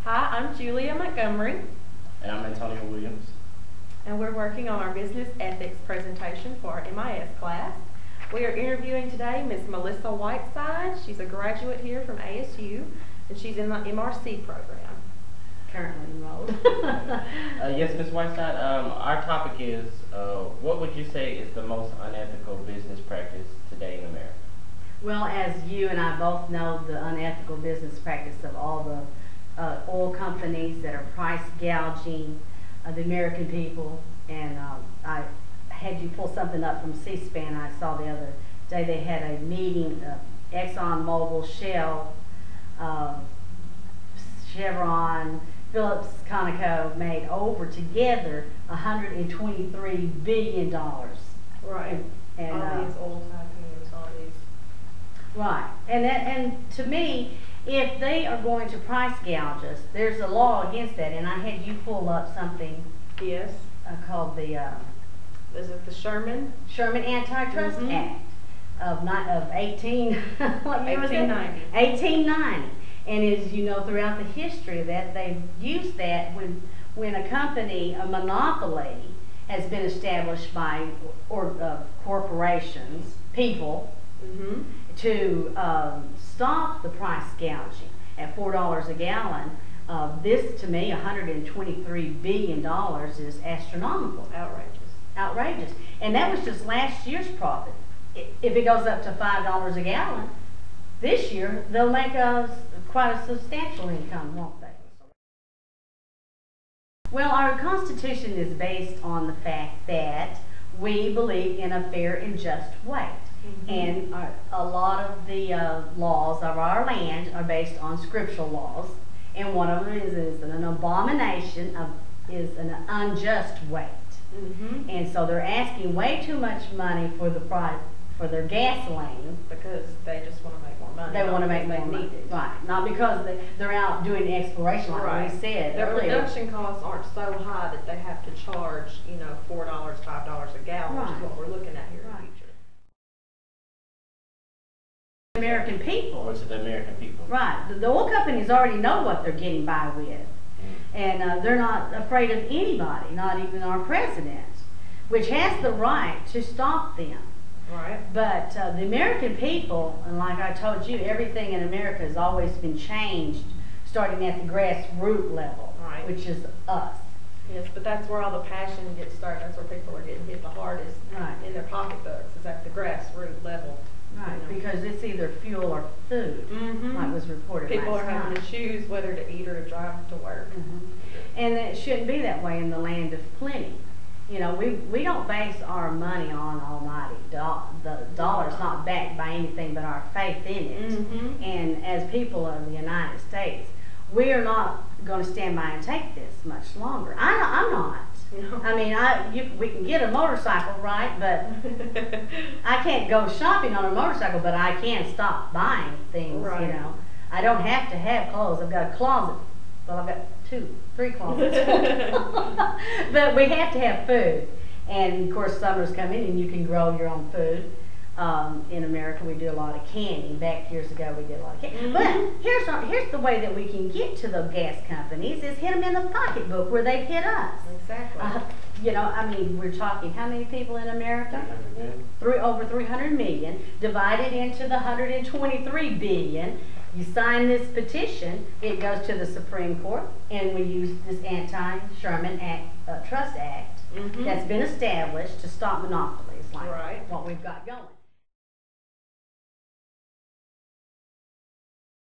Hi, I'm Julia Montgomery, And I'm Antonio Williams. and we're working on our business ethics presentation for our MIS class. We are interviewing today Ms. Melissa Whiteside. She's a graduate here from ASU, and she's in the MRC program. Currently enrolled. Yes, Ms. Whiteside, our topic is, what would you say is the most unethical business practice today in America? Well, as you and I both know, the unethical business practice of all the oil companies that are price gouging the American people, and I had you pull something up from C-SPAN. I saw the other day they had a meeting, Exxon Mobil, Shell, Chevron, Phillips, Conoco made over together $123 billion. Right. And all these oil tycoons, all these. right. And to me, if they are going to price gouge us, there's a law against that. And I had you pull up something Yes. called the Is it the Sherman? Sherman Antitrust Act of 18 what year was it? 1890. 1890. And as you know, throughout the history of that, they've used that when a company, a monopoly, has been established by corporations, people, Mm-hmm. to stop the price gouging at $4 a gallon. This, to me, $123 billion is astronomical. Outrageous. And that was just last year's profit. If it goes up to $5 a gallon, this year they'll make quite a substantial income, won't they? Well, our Constitution is based on the fact that we believe in a fair and just way. Mm-hmm. And a lot of the laws of our land are based on scriptural laws, and one of them is an abomination is an unjust weight. Mm-hmm. And so they're asking way too much money for their gasoline. Because they just want to make more money. They want to make more they money, need it. right? Not because they're out doing exploration like Right. we said Their earlier. production costs aren't so high that they have to charge, $4, $5 a gallon, which is Right. what we're looking at here in Right. the future. American people. Or to the American people? Right. The oil companies already know what they're getting by with. And they're not afraid of anybody, not even our president, which has the right to stop them. Right. But the American people, and like I told you, everything in America has always been changed, starting at the grassroots level, Right. which is us. Yes, but that's where all the passion gets started. That's where people are getting hit the hardest Right. in their pocketbooks, is at the grassroots level. Right, because it's either fuel or food, Mm-hmm. like was reported People last are having night. to choose whether to eat or to drive to work. And it shouldn't be that way in the land of plenty. We don't base our money on almighty. The dollar's not backed by anything but our faith in it. Mm-hmm. And as people of the United States, we are not going to stand by and take this much longer. I'm not. No. I mean, we can get a motorcycle, right? But I can't go shopping on a motorcycle, but I can stop buying things, Right. I don't have to have clothes. I've got a closet. Well, I've got 3 closets. But we have to have food. And, of course, summer's coming and you can grow your own food. In America, we do a lot of canning. Back years ago, we did a lot of canning. Mm-hmm. But here's the way that we can get to the gas companies is hit them in the pocketbook where they've hit us. Exactly. We're talking how many people in America? Over 300 million, divided into the 123 billion. You sign this petition, it goes to the Supreme Court, and we use this Anti-Sherman Trust Act Mm-hmm. that's been established to stop monopolies like Right. what we've got going.